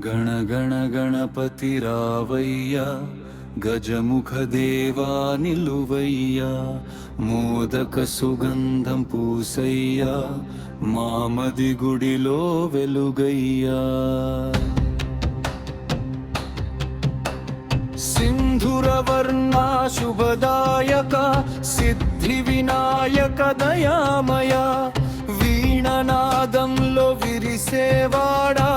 गण गण गणपति रावయ్య గజముఖ దేవా నిలువయ్యా మోదక సుగంధం పూసయ్యా మామది గుడిలో వెలుగయ్యా సింధురవర్ణ శుభదాయక సిద్ధి వినాయక దయామయ వీణనాదంలో విరిసేవాడా